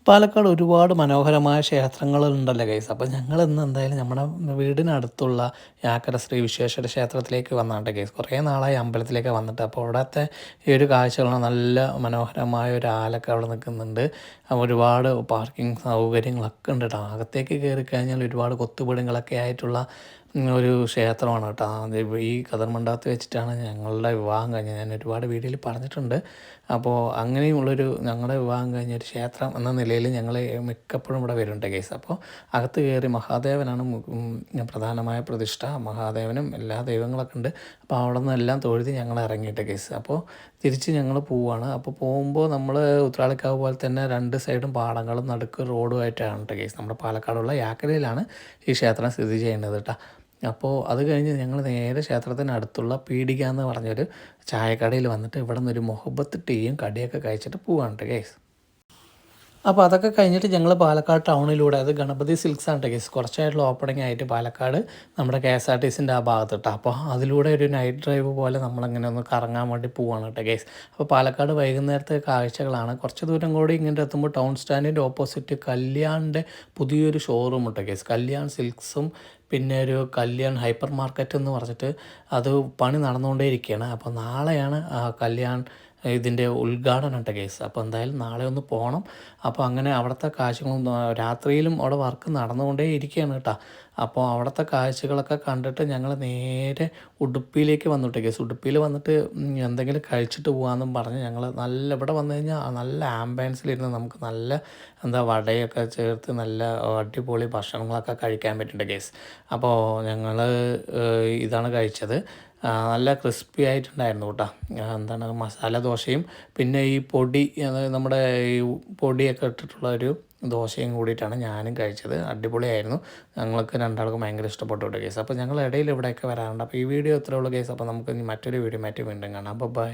പാലക്കാട് ഒരുപാട് മനോഹരമായ ക്ഷേത്രങ്ങളുണ്ടല്ലോ ഗൈസ്. അപ്പോൾ ഞങ്ങളിന്ന് എന്തായാലും നമ്മുടെ വീടിനടുത്തുള്ള യാക്കര ശ്രീ വിശ്വേശ്വര ക്ഷേത്രത്തിലേക്ക് വന്നാട്ടെ ഗൈസ്. കുറേ നാളായി അമ്പലത്തിലേക്ക് വന്നിട്ട്. അപ്പോൾ അവിടുത്തെ ഈ ഒരു കാഴ്ചകളാണ് നല്ല മനോഹരമായ ഒരു ആലൊക്കെ അവിടെ നിൽക്കുന്നുണ്ട്. ഒരുപാട് പാർക്കിംഗ് സൗകര്യങ്ങളൊക്കെ ഉണ്ട് കേട്ടോ. അകത്തേക്ക് കയറി കഴിഞ്ഞാൽ ഒരുപാട് കൊത്തുപീടുകളൊക്കെ ആയിട്ടുള്ള ഒരു ക്ഷേത്രമാണ് കേട്ടോ. ഈ കതിർമണ്ടാത്ത് വെച്ചിട്ടാണ് ഞങ്ങളുടെ വിവാഹം കഴിഞ്ഞത്. ഞാൻ ഒരുപാട് വീഡിയോയിൽ പറഞ്ഞിട്ടുണ്ട്. അപ്പോൾ അങ്ങനെയുള്ളൊരു ഞങ്ങളുടെ വിവാഹം കഴിഞ്ഞൊരു ക്ഷേത്രം എന്ന നിലയിൽ ഞങ്ങൾ മിക്കപ്പോഴും ഇവിടെ വരുന്നുണ്ട് കേസ്. അപ്പോൾ അകത്ത് കയറി മഹാദേവനാണ് പ്രധാനമായ പ്രതിഷ്ഠ. മഹാദേവനും എല്ലാ ദൈവങ്ങളൊക്കെ ഉണ്ട്. അപ്പോൾ അവിടെ നിന്നെല്ലാം തൊഴുതി ഞങ്ങൾ ഇറങ്ങിയിട്ട് കേസ്. അപ്പോൾ തിരിച്ച് ഞങ്ങൾ പോവുകയാണ്. അപ്പോൾ പോകുമ്പോൾ നമ്മൾ ഉത്രാളിക്കാവ് പോലെ തന്നെ രണ്ട് സൈഡും പാടങ്ങളും നടുക്ക് റോഡുമായിട്ടാണ് കേട്ടോ കേസ്. നമ്മുടെ പാലക്കാടുള്ള യാക്കരയിലാണ് ഈ ക്ഷേത്രം സ്ഥിതി ചെയ്യുന്നത് കേട്ടോ. അപ്പോൾ അത് കഴിഞ്ഞ് ഞങ്ങൾ നേരെ ക്ഷേത്രത്തിനടുത്തുള്ള പീടിക എന്ന് പറഞ്ഞൊരു ചായക്കടയിൽ വന്നിട്ട് ഇവിടെ നിന്നൊരു മുഹബത്ത് ടീയും കടിയൊക്കെ കഴിച്ചിട്ട് പോവാണ് ഗൈസ്. അപ്പോൾ അതൊക്കെ കഴിഞ്ഞിട്ട് ഞങ്ങൾ പാലക്കാട് ടൗണിലൂടെ, അത് ഗണപതി സിൽക്സ് ആണ് ഗൈസ്, കുറച്ചായിട്ടുള്ള ഓപ്പണിംഗ് ആയിട്ട് പാലക്കാട് നമ്മുടെ KSRTCൻ്റെ ആ ഭാഗത്ത് കേട്ടോ. അപ്പോൾ അതിലൂടെ ഒരു നൈറ്റ് ഡ്രൈവ് പോലെ നമ്മളങ്ങനെ ഒന്ന് കറങ്ങാൻ വേണ്ടി പോവാണ് കേട്ടോ ഗൈസ്. അപ്പോൾ പാലക്കാട് വൈകുന്നേരത്തെ കാഴ്ചകളാണ്. കുറച്ച് ദൂരം കൂടി ഇങ്ങനെ എത്തുമ്പോൾ ടൗൺ സ്റ്റാൻഡിൻ്റെ ഓപ്പോസിറ്റ് കല്യാണിൻ്റെ പുതിയൊരു ഷോറൂം കേട്ടോ ഗൈസ്. കല്യാൺ സിൽക്സും പിന്നെ ഒരു കല്യാൺ ഹൈപ്പർ മാർക്കറ്റ് എന്ന് പറഞ്ഞിട്ട് അത് പണി നടന്നുകൊണ്ടേയിരിക്കുകയാണ്. അപ്പോൾ നാളെയാണ് കല്യാൺ ഇതിൻ്റെ ഉദ്ഘാടനം കേട്ടോ കേസ്. അപ്പോൾ എന്തായാലും നാളെ ഒന്ന് പോകണം. അപ്പോൾ അങ്ങനെ അവിടുത്തെ കാഴ്ചകളും രാത്രിയിലും അവിടെ വർക്ക് നടന്നുകൊണ്ടേ ഇരിക്കുകയാണ് കേട്ടോ. അപ്പോൾ അവിടുത്തെ കാഴ്ചകളൊക്കെ കണ്ടിട്ട് ഞങ്ങൾ നേരെ ഉടുപ്പിയിലേക്ക് വന്നിട്ട് കേസ്. ഉടുപ്പിയിൽ വന്നിട്ട് എന്തെങ്കിലും കഴിച്ചിട്ട് പോകാമെന്നും പറഞ്ഞ് ഞങ്ങൾ നല്ല ഇവിടെ വന്നു കഴിഞ്ഞാൽ നല്ല ആംബിയൻസിലിരുന്ന് നമുക്ക് നല്ല വടയൊക്കെ ചേർത്ത് നല്ല അടിപൊളി ഭക്ഷണങ്ങളൊക്കെ കഴിക്കാൻ പറ്റുന്നുണ്ട് കേസ്. അപ്പോൾ ഞങ്ങൾ ഇതാണ് കഴിച്ചത്. നല്ല ക്രിസ്പി ആയിട്ടുണ്ടായിരുന്നു കേട്ടോ. മസാല ദോശയും പിന്നെ ഈ പൊടി, നമ്മുടെ ഈ പൊടിയൊക്കെ ഇട്ടിട്ടുള്ള ഒരു ദോശയും കൂടിയിട്ടാണ് ഞാനും കഴിച്ചത്. അടിപൊളിയായിരുന്നു. ഞങ്ങൾക്ക് രണ്ടാൾക്കും ഭയങ്കര ഇഷ്ടപ്പെട്ടു കേട്ടോ കേസ്. അപ്പോൾ ഞങ്ങൾ ഇടയിൽ ഇവിടെയൊക്കെ വരാറുണ്ട്. അപ്പോൾ ഈ വീഡിയോ ഇത്രേ ഉള്ളൂ കേസ്. അപ്പോൾ നമുക്ക് ഇനി മറ്റൊരു വീഡിയോ വീണ്ടും കാണാം. അപ്പോൾ ബൈ.